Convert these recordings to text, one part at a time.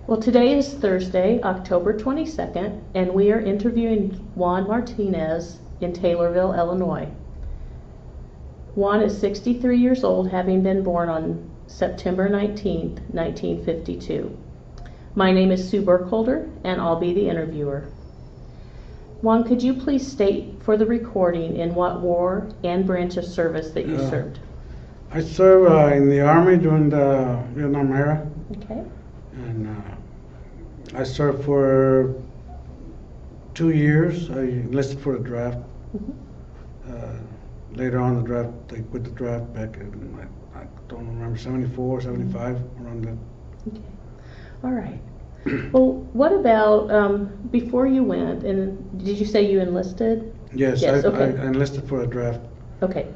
Well, today is Thursday, October 22nd, and we are interviewing Juan Martinez in Taylorville, Illinois. Juan is 63 years old, having been born on September 19th, 1952. My name is Sue Burkholder, and I'll be the interviewer. Juan, could you please state for the recording in what war and branch of service that you served? I served in the Army during the Vietnam era. Okay. And I served for 2 years. I enlisted for the draft. Later on the draft, they quit the draft back in, I don't remember, 74, 75, around then. Okay. All right. Well, what about before you went, and did you say you enlisted? Yes, okay. I enlisted for the draft. Okay.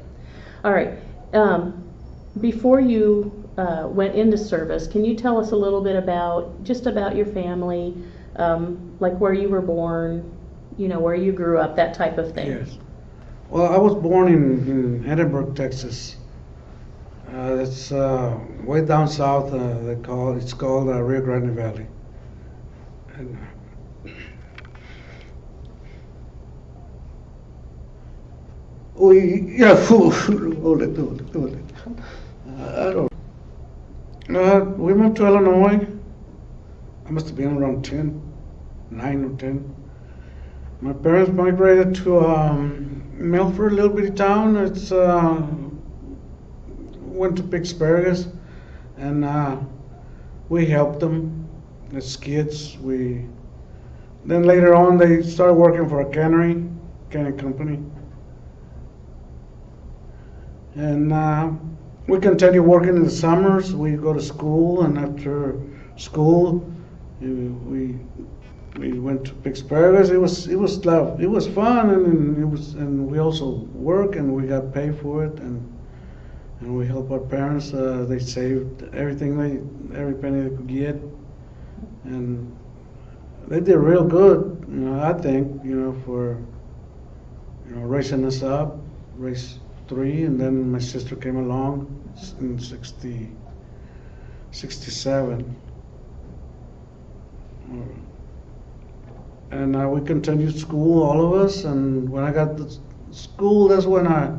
All right. Before you went into service, can you tell us a little bit about your family, like where you were born, where you grew up, that type of thing? Yes. Well, I was born in Edinburgh, Texas. It's way down south. It's called Rio Grande Valley. And hold it. I don't. We moved to Illinois. I must have been around 9 or 10. My parents migrated to Milford, a little bitty town. It's went to pick asparagus, and we helped them as kids. Then later on they started working for a canning company, and we continued working in the summers. We go to school, and after school, we went to pick asparagus. It was fun, and we also work, and we got paid for it, and we helped our parents. They saved every penny they could get, and they did real good. I think for raising us up, raised 3, and then my sister came along in 67. And we continued school, all of us. And when I got to school, that's when I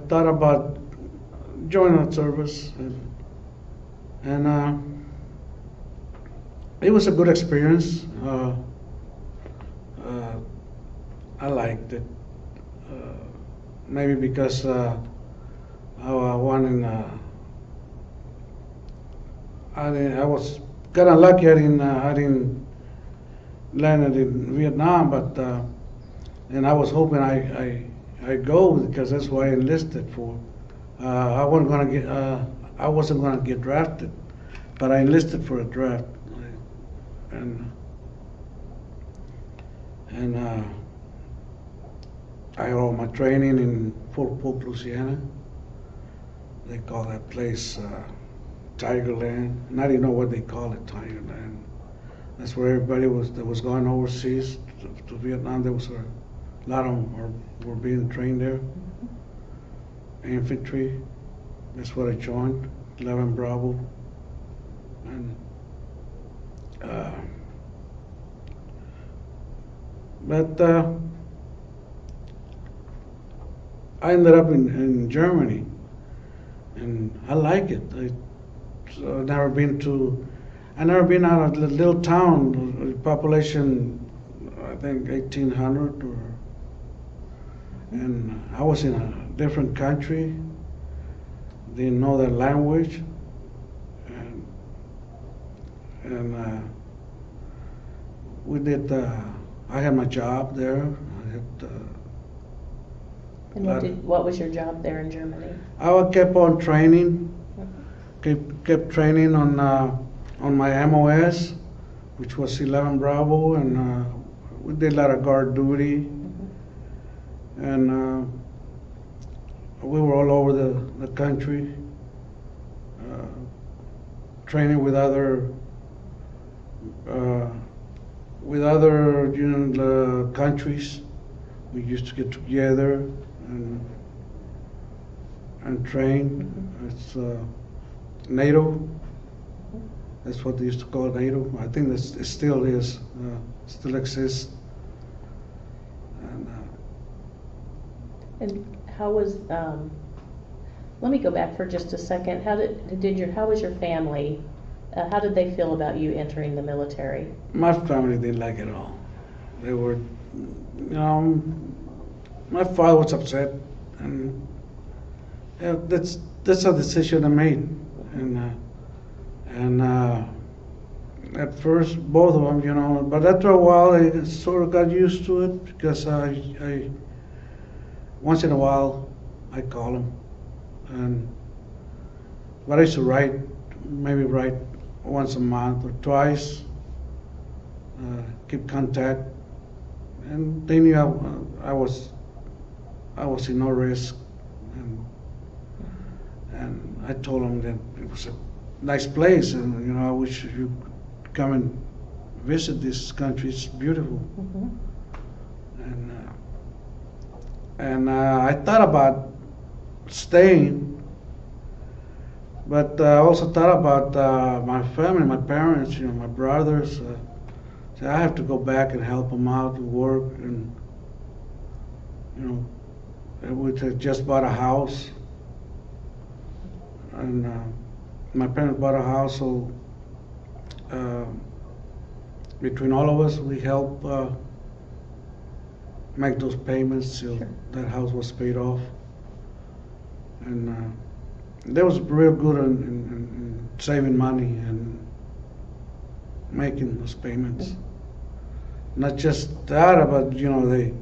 thought about joining the service. And it was a good experience. I liked it. Maybe because I was kind of lucky. I didn't land it in Vietnam, but and I was hoping I go because that's what I enlisted for. I wasn't gonna get drafted, but I enlisted for a draft, and I got all my training in Fort Polk, Louisiana. They call that place Tigerland, and I didn't know what they call it, Tigerland. That's where everybody that was going overseas to Vietnam. There was a lot of them were being trained there. Infantry. That's what I joined. 11 Bravo. And but I ended up in Germany, and I like it. I've never been out of a little town, population, I think 1,800, and I was in a different country, didn't know their language, and we did. I had my job there. And what was your job there in Germany? I kept on training. Kept training on my MOS, which was 11 Bravo, and we did a lot of guard duty, and we were all over the country, training with other countries. We used to get together and train. It's NATO, That's what they used to call NATO. I think it still is, still exists. And how was, let me go back for just a second. How was your family? How did they feel about you entering the military? My family didn't like it at all. They were, my father was upset, and that's a decision I made, and at first both of them, but after a while I sort of got used to it because I once in a while I call them, but I used to maybe write once a month or twice, keep contact, and they knew I was in no risk, and I told them that it was a nice place, and I wish you could come and visit this country. It's beautiful. Mm-hmm. And I thought about staying, but I also thought about my family, my parents, my brothers. So I have to go back and help them out and work, and we had just bought a house, and my parents bought a house, so between all of us, we helped make those payments till that house was paid off, and that was real good in saving money and making those payments. Not just that, but they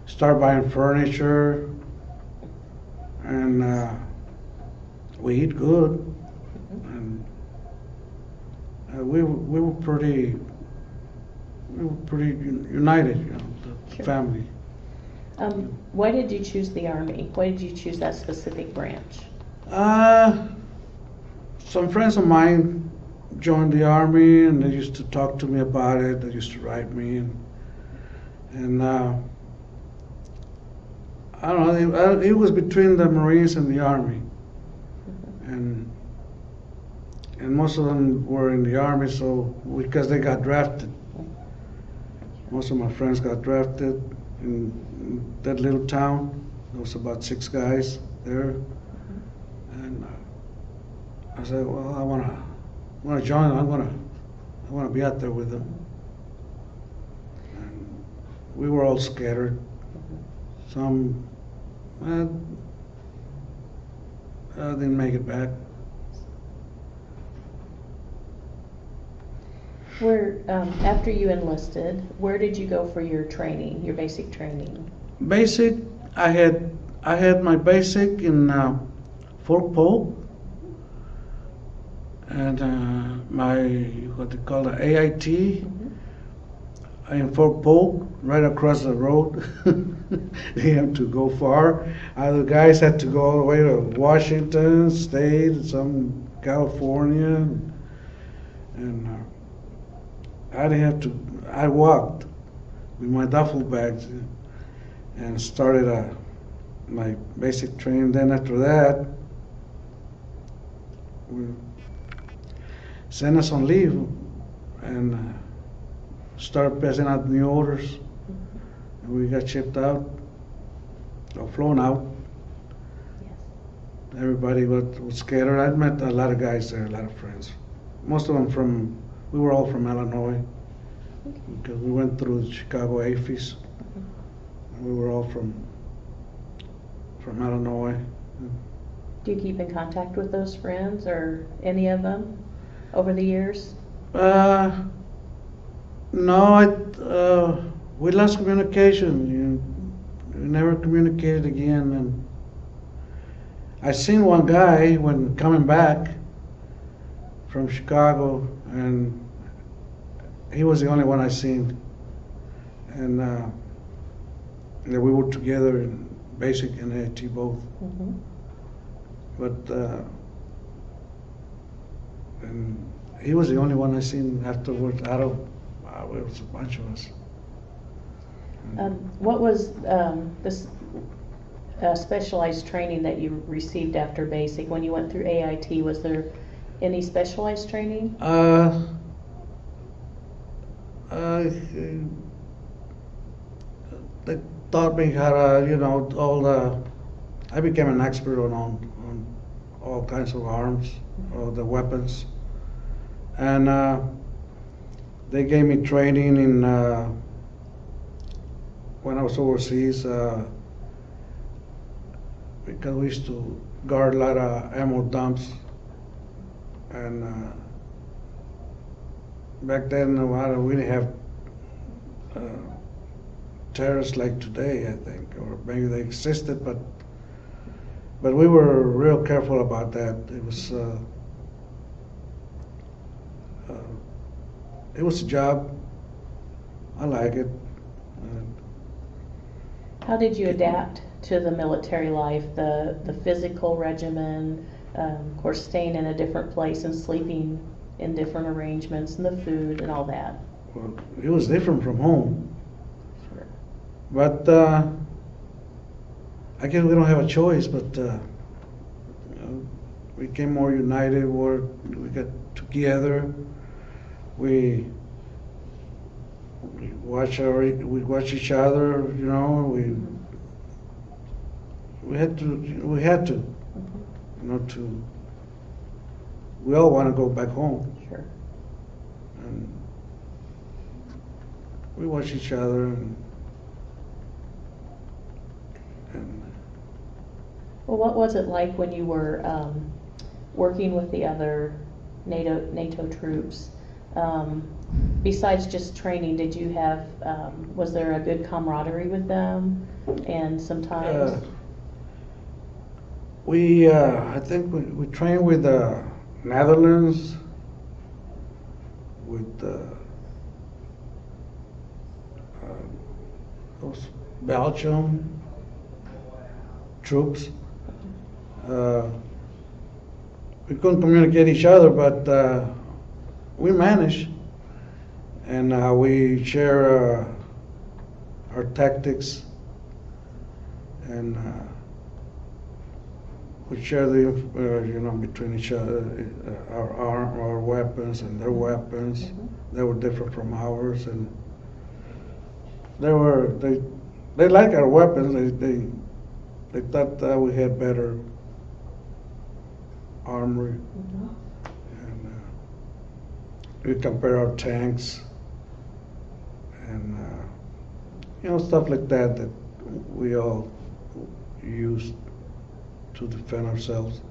start buying furniture, and we eat good, and we were pretty united, the family. Why did you choose the Army? Why did you choose that specific branch? Some friends of mine joined the Army, and they used to talk to me about it. They used to write me, and I don't know. It was between the Marines and the Army, and most of them were in the Army, so because they got drafted. Most of my friends got drafted in that little town. There was about 6 guys there, and I said, "Well, I want to join. I want to be out there with them." And we were all scattered. Some didn't make it back. After you enlisted, where did you go for your training, your basic training? Basic, I had my basic in Fort Polk, and my what they call the AIT in Fort Polk, right across the road. They have to go far. Other guys had to go all the way to Washington State, some California, and I didn't have to. I walked with my duffel bags and started my basic training. Then after that, we sent us on leave and started passing out new orders. And we got shipped out, or flown out. Yes. Everybody was scattered. I met a lot of guys there, a lot of friends. Most of them we were all from Illinois, because we went through the Chicago AFIS. And we were all from Illinois. Do you keep in contact with those friends, or any of them, over the years? No, we lost communication. We never communicated again. And I seen one guy when coming back from Chicago, and he was the only one I seen. And we were together in basic and AIT both. Mm-hmm. But and he was the only one I seen afterwards. It was a bunch of us. What was this specialized training that you received after basic? When you went through AIT, was there Any specialized training? They taught me how to, all the. I became an expert on all kinds of arms, all the weapons, and they gave me training in when I was overseas because we used to guard a lot of ammo dumps, and back then we didn't have terrorists like today, I think, or maybe they existed, but we were real careful about that. It was a job. I like it. How did you adapt to the military life, the physical regimen, of course staying in a different place and sleeping in different arrangements, and the food and all that? Well, it was different from home. Sure. But I guess we don't have a choice, but we became more united, we got together, we watch each other, we had to, we all want to go back home. Sure. And we watch each other and Well, what was it like when you were working with the other NATO troops? Besides just training, did you have was there a good camaraderie with them? And sometimes I think we trained with the Netherlands, with those Belgium troops. We couldn't communicate each other, but we managed, and we share our tactics, and we share the between each other our weapons and their weapons. Mm-hmm. They were different from ours, and they liked our weapons. They thought that we had better armory. Mm-hmm. And we compare our tanks and stuff like that we all use to defend ourselves.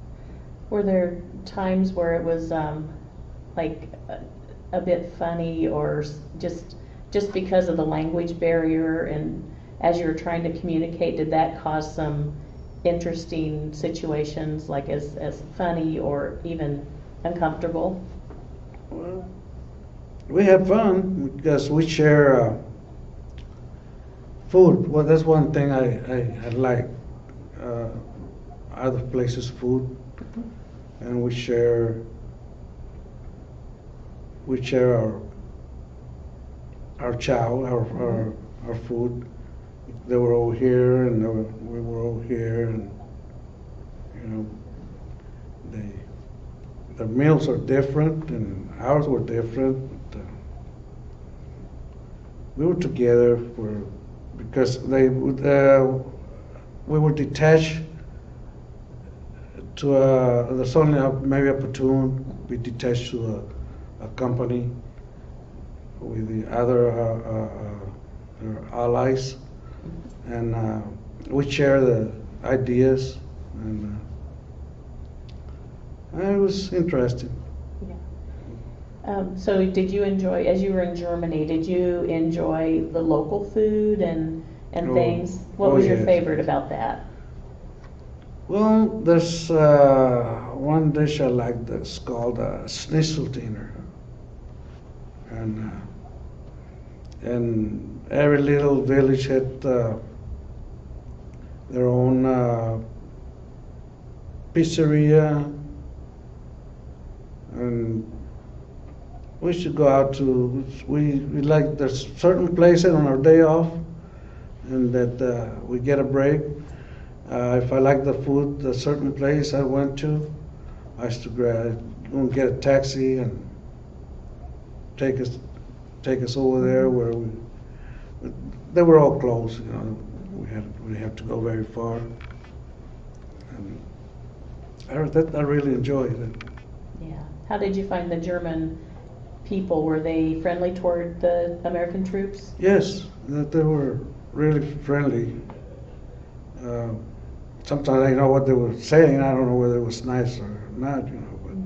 Were there times where it was like a bit funny, or just because of the language barrier, and as you were trying to communicate, did that cause some interesting situations, like as funny or even uncomfortable? Well, we had fun because we share food. Well, that's one thing I like. Other places' food, Mm-hmm. and we share our chow, our food. They were over here, and we were over here, and the meals are different, and ours were different. We were together because we were detached to there's only maybe a platoon. We detached to a company with the other allies, and we share the ideas, and it was interesting. Yeah. So did you enjoy, as you were in Germany, did you enjoy the local food and things? What was your yes. favorite about that? Well, there's one dish I like that's called Schnitzeltiner, and every little village had their own pizzeria, and we should go out to we like there's certain places on our day off, and that we get a break. If I like the food, a certain place I went to, I used to we'll get a taxi and take us over there where they were all close, you know. We didn't have to go very far. And I really enjoyed it. Yeah. How did you find the German people? Were they friendly toward the American troops? Yes, they were really friendly. Sometimes I know what they were saying. I don't know whether it was nice or not, you know, but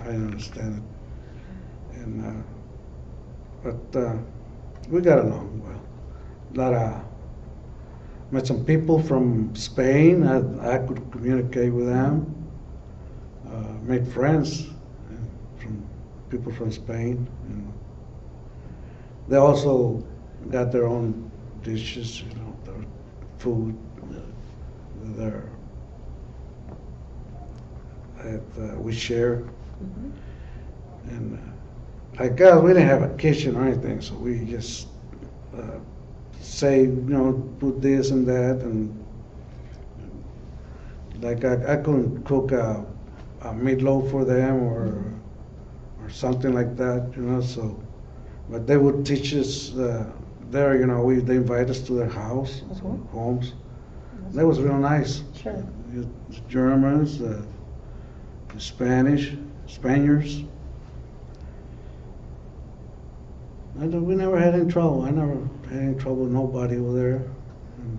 I understand it. And but we got along well. Met some people from Spain. I could communicate with them. Made friends from people from Spain. And they also got their own dishes, you know, their food, that we share. And like us, we didn't have a kitchen or anything, so we just say, you know, put this and that, and like I couldn't cook a meatloaf for them or something like that, you know. So, but they would teach us there, you know. They invite us to their house, homes. That was real nice. Sure. The Germans, the Spaniards. We never had any trouble. I never had any trouble with nobody over there. And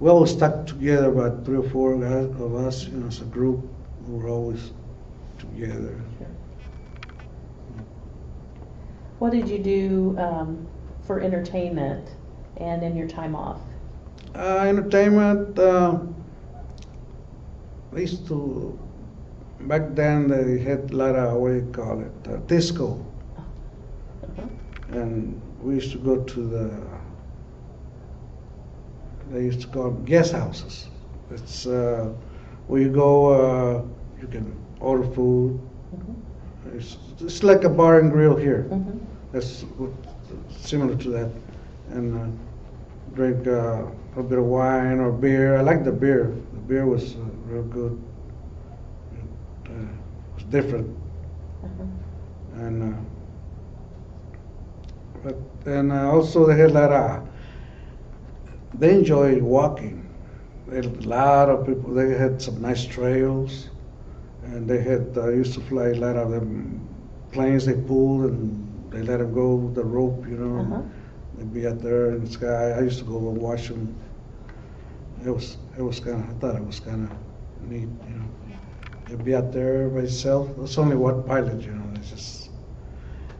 we always stuck together, about 3 or 4 guys of us, you know, as a group. We were always together. Sure. What did you do for entertainment and in your time off? Entertainment, they used to, back then they had a lot of, what do you call it, disco. And we used to go to they used to call them guest houses. It's where you go, you can order food. It's like a bar and grill here. That's similar to that. And drink a bit of wine or beer. I like the beer. The beer was real good. It was different. And also they had a lot of, they enjoyed walking. They had a lot of people. They had some nice trails, and they had used to fly a lot of them planes. They pulled and they let them go with the rope, you know. They'd be out there in the sky. I used to go and watch them. It was kind of, I thought it was kind of neat, you know. They'd be out there by itself. There's only one pilot, you know. It's just,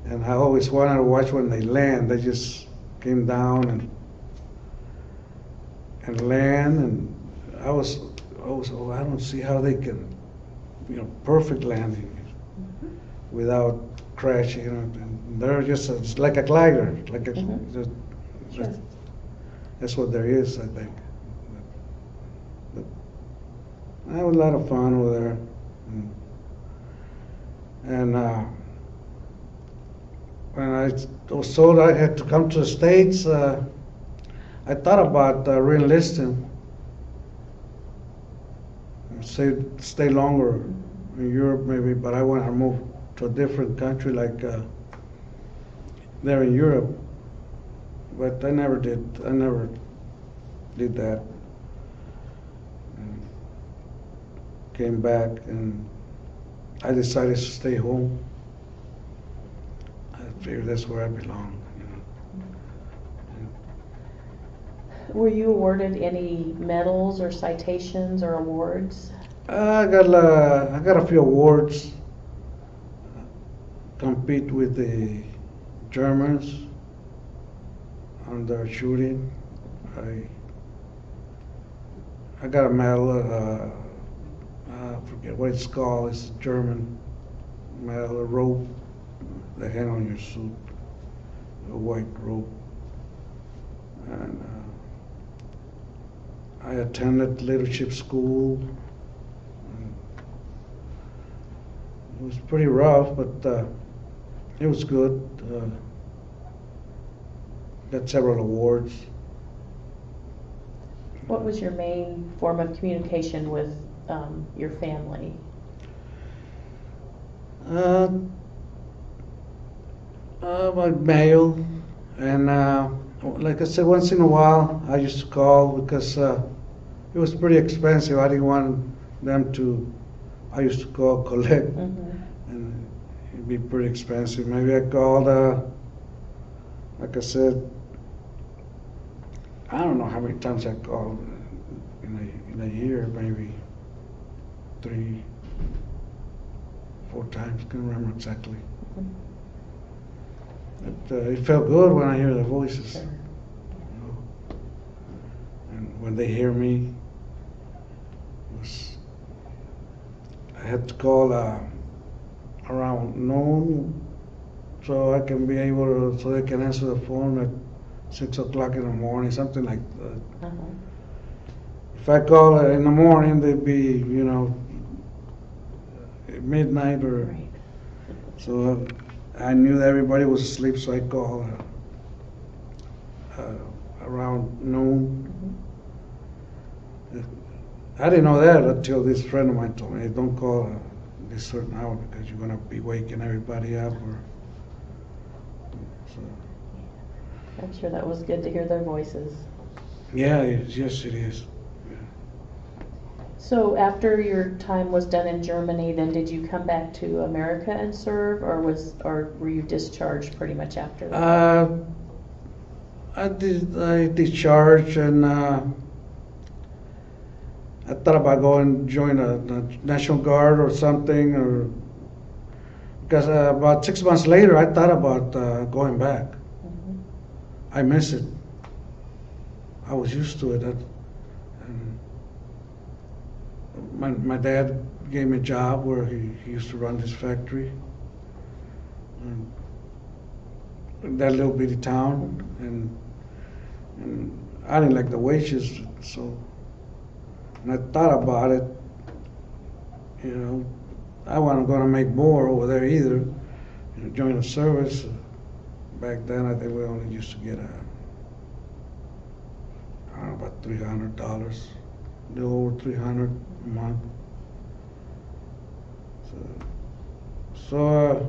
and I always wanted to watch when they land. They just came down and land, and I was, oh, I don't see how they can, you know, perfect landing without crashing. You know, and they're just it's like a glider, like a. Sure. That's what there is, I think. But I had a lot of fun over there, and when I was told I had to come to the States, I thought about re-enlisting, stay longer in Europe maybe, but I want to move to a different country like there in Europe. But I never did. I never did that. And came back, and I decided to stay home. I figured that's where I belong. You know. Were you awarded any medals or citations or awards? I got a few awards. Compete with the Germans on their shooting. I got a medal. I forget what it's called. It's a German medal, a rope they hang on your suit, a white rope. And I attended leadership school. It was pretty rough, but it was good. Got several awards. What was your main form of communication with your family? Uh, by mail, and like I said, once in a while I used to call because it was pretty expensive. I didn't want them to. I used to call collect, and it'd be pretty expensive. Maybe I called, like I said, I don't know how many times I called in a year, maybe 3, 4 times. Can't remember exactly. But it felt good when I hear their voices. Sure. You know. And when they hear me, I had to call around noon so I can be able to, so they can answer the phone at 6 o'clock in the morning, something like that. If I call in the morning, they'd be, midnight or. Right. So I knew that everybody was asleep, so I called around noon. I didn't know that until this friend of mine told me, hey, don't call this certain hour because you're going to be waking everybody up. So. I'm sure that was good to hear their voices. Yeah, yes, it is. So after your time was done in Germany, then did you come back to America and serve, or were you discharged pretty much after that? I discharged, and I thought about going join the National Guard or something, or because about 6 months later I thought about going back. I miss it. I was used to it. And my dad gave me a job where he used to run this factory in that little bitty town, and I didn't like the wages, so. And I thought about it, I wasn't going to make more over there either. Join the service. Back then, I think we only used to get about $300, a little over $300 a month. So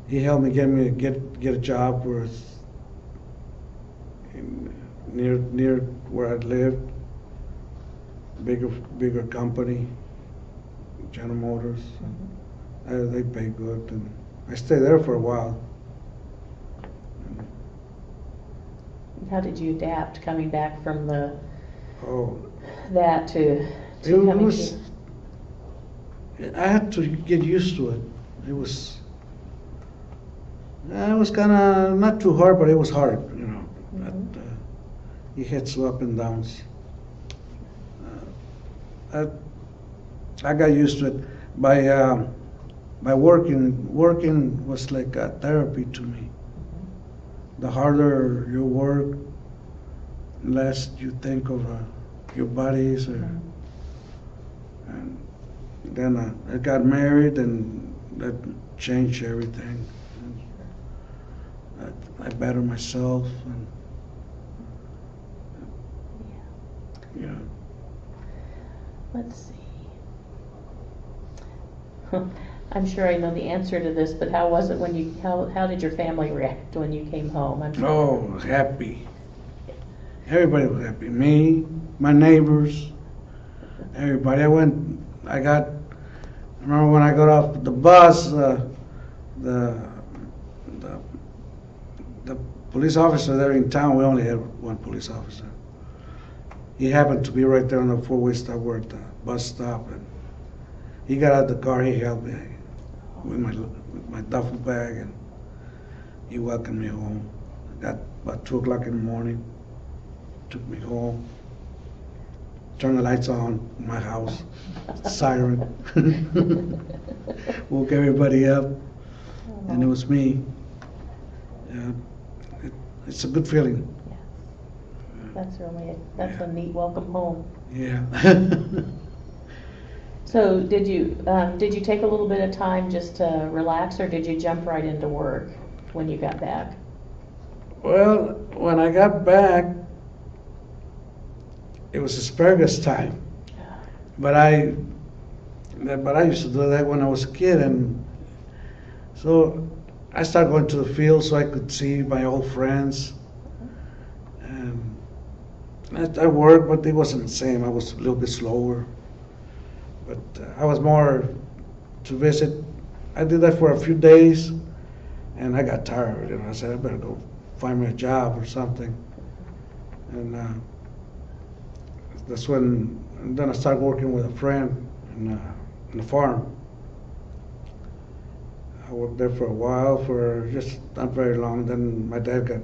he helped me get a job where it's near where I lived. Bigger company, General Motors. They pay good, and I stayed there for a while. How did you adapt coming back from that to It coming was. I had to get used to it. It was kind of not too hard, but it was hard, It hits up and downs. I got used to it by working. Working was like a therapy to me. The harder you work, less you think of your bodies. And then I got married, and that changed everything. I bettered myself, and Let's see. I'm sure I know the answer to this, but how was it when how did your family react when you came home? I'm sure. Oh, happy. Everybody was happy. Me, my neighbors, everybody. I remember when I got off the bus, the police officer there in town, we only had one police officer. He happened to be right there on the four-way stop where the bus stop, and he got out of the car. He helped me with my duffel bag, and he welcomed me home. Got about 2 o'clock in the morning, took me home, turned the lights on in my house, siren, woke everybody up, and it was me. Yeah, it's a good feeling. That's a neat welcome home. Yeah. So did you take a little bit of time just to relax, or did you jump right into work when you got back? Well, when I got back, it was asparagus time, but I But I used to do that when I was a kid, and so I started going to the field so I could see my old friends. And I worked, but it wasn't the same. I was a little bit slower. But I was more to visit. I did that for a few days, and I got tired. I said I better go find me a job or something. And that's when. And then I started working with a friend in the farm. I worked there for a while, for just not very long. Then my dad got.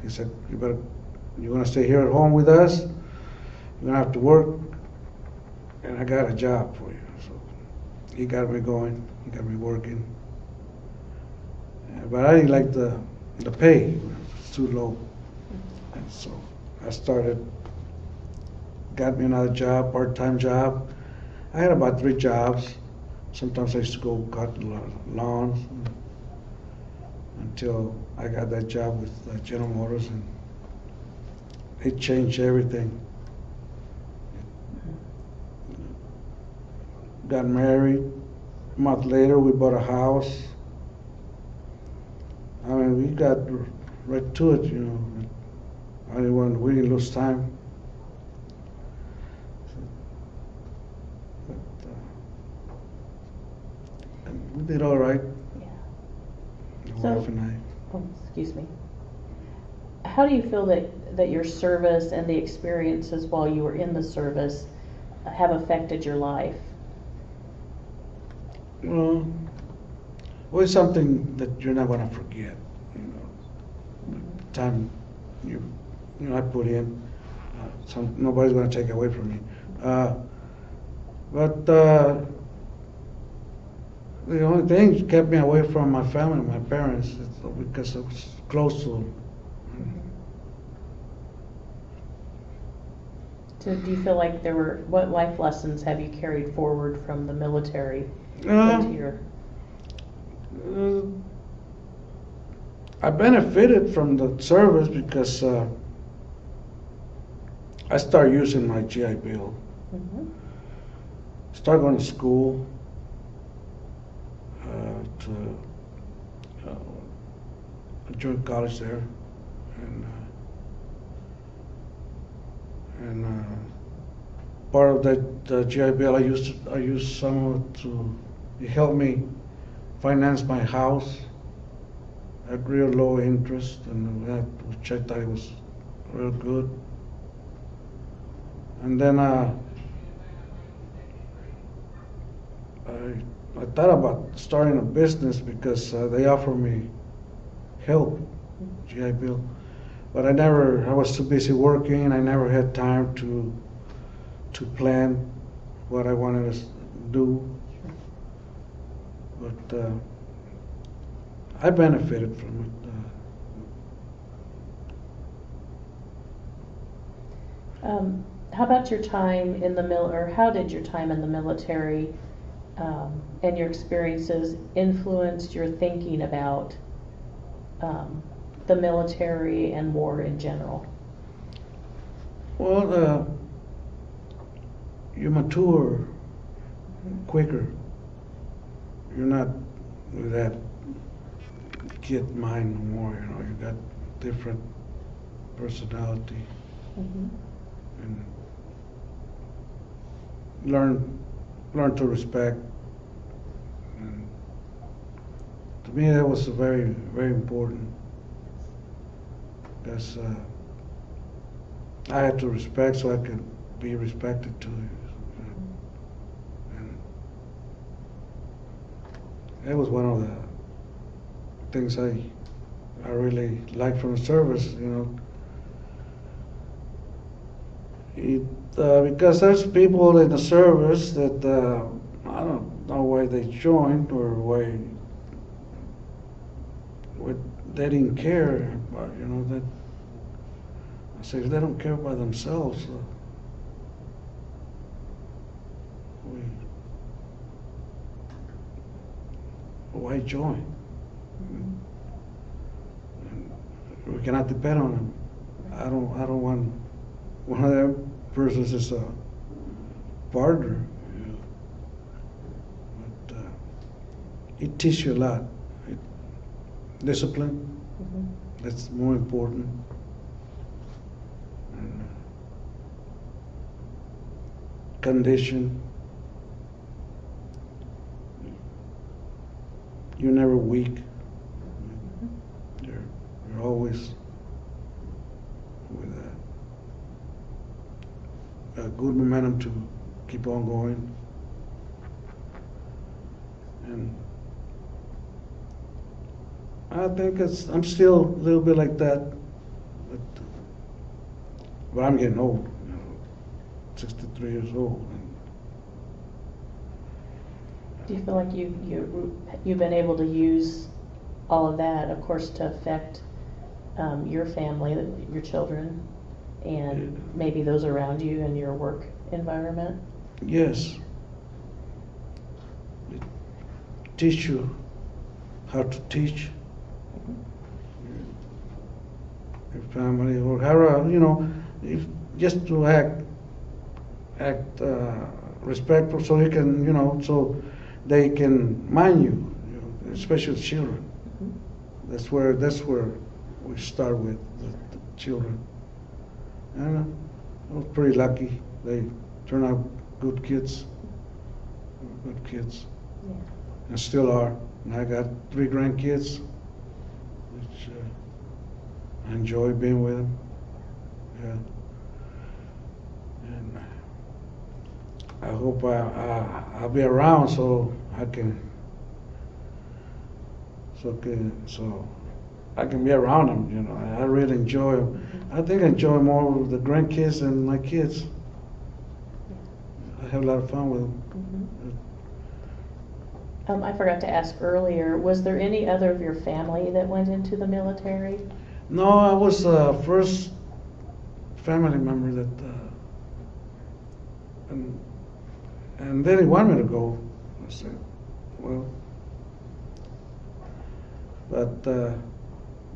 He said, "You want to stay here at home with us? You're gonna have to work." And I got a job for you. So he got me going. He got me working. But I didn't like the pay. It was too low. And so I got me another job, part-time job. I had about 3 jobs. Sometimes I used to go cut lawns until I got that job with General Motors, and it changed everything. Got married. A month later, we bought a house. I mean, we got right to it, we didn't lose time. But, and we did all right, my So- wife and I. Oh, excuse me. How do you feel that your service and the experiences while you were in the service have affected your life? Well, it's something that you're not gonna forget. Time I put in, nobody's gonna take away from me. But the only thing that kept me away from my family, my parents, is because I was close to them. So do you feel like what life lessons have you carried forward from the military Uh, into your? I benefited from the service because I started using my GI Bill. Mhm. Started going to school to I joined college there, and part of that GI Bill I used some of it to help me finance my house at real low interest, and that, which I thought it was real good. And then I thought about starting a business because they offer me help, GI Bill, but I was too busy working. I never had time to plan what I wanted to do. But I benefited from it. How about your time in or how did your time in the military and your experiences influenced your thinking about the military and war in general? Well, you mature quicker. You're not with that kid mind no more. You got different personality, Mhm. and learn to respect. And to me, that was very very important because I had to respect so I could be respected too. And that was one of the things I really liked from the service. Because there's people in the service that I don't know why they joined or why they didn't care. But that I say if they don't care about themselves, why join? And we cannot depend on them. I don't want one of them persons as a partner. it teaches you a lot. Discipline, Mhm. that's more important. And condition. You're never weak. You're always with a good momentum to keep on going. And I think I'm still a little bit like that, but I'm getting old, 63 years old. Do you feel like you've been able to use all of that, of course, to affect your family, your children, and maybe those around you in your work environment? Yes. It teach you how to teach your family, or how if just to act respectful, so you can so they can mind you, especially children. Mm-hmm. That's where we start with the children. And I was pretty lucky. They turned out good kids, Yeah. and still are. And I got 3 grandkids, which I enjoy being with them. Yeah. And I hope I'll be around so I can be around them. I really enjoy them. Mm-hmm. I think I enjoy more with the grandkids than my kids. I have a lot of fun with them. Mm-hmm. I forgot to ask earlier, was there any other of your family that went into the military? No, I was the first family member that, and they didn't want me to go. I said, well, but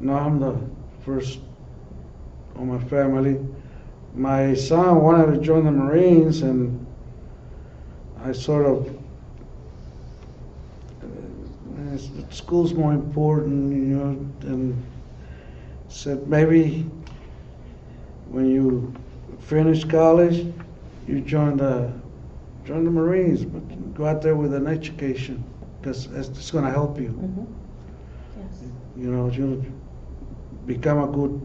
no, I'm the first of my family. My son wanted to join the Marines, and I sort of, school's more important, and said maybe when you finish college, you join the Marines, but go out there with an education, because it's going to help you. Mm-hmm. Yes. You become a good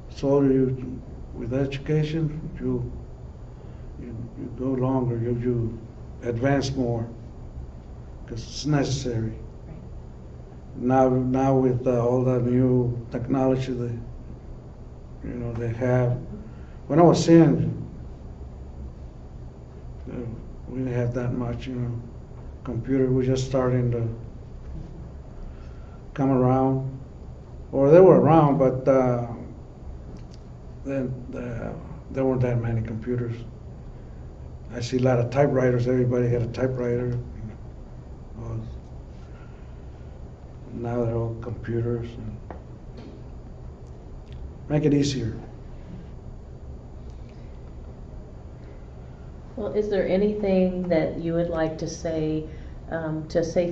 soldier with education. You go longer. You advance more, because it's necessary. Right. Now with all the new technology they have. When I was in, we didn't have that much. Computer was just starting to come around, or they were around, but then there weren't that many computers. I see a lot of typewriters. Everybody had a typewriter. Now they're all computers. Make it easier. Well, is there anything that you would like to say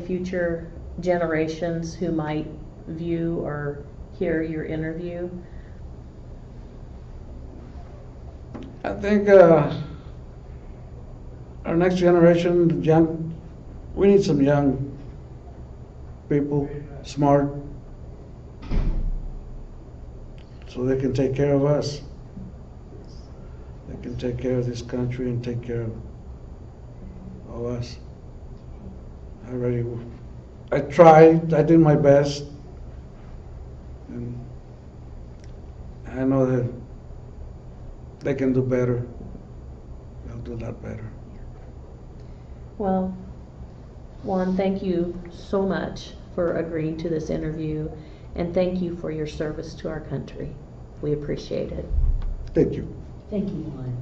future generations who might view or hear your interview? I think our next generation, we need some young people, smart, so they can take care of us. They can take care of this country and take care of us. I tried, I did my best, and I know that they can do better. They'll do a lot better. Well, Juan, thank you so much for agreeing to this interview, and thank you for your service to our country. We appreciate it. Thank you. Thank you, Juan.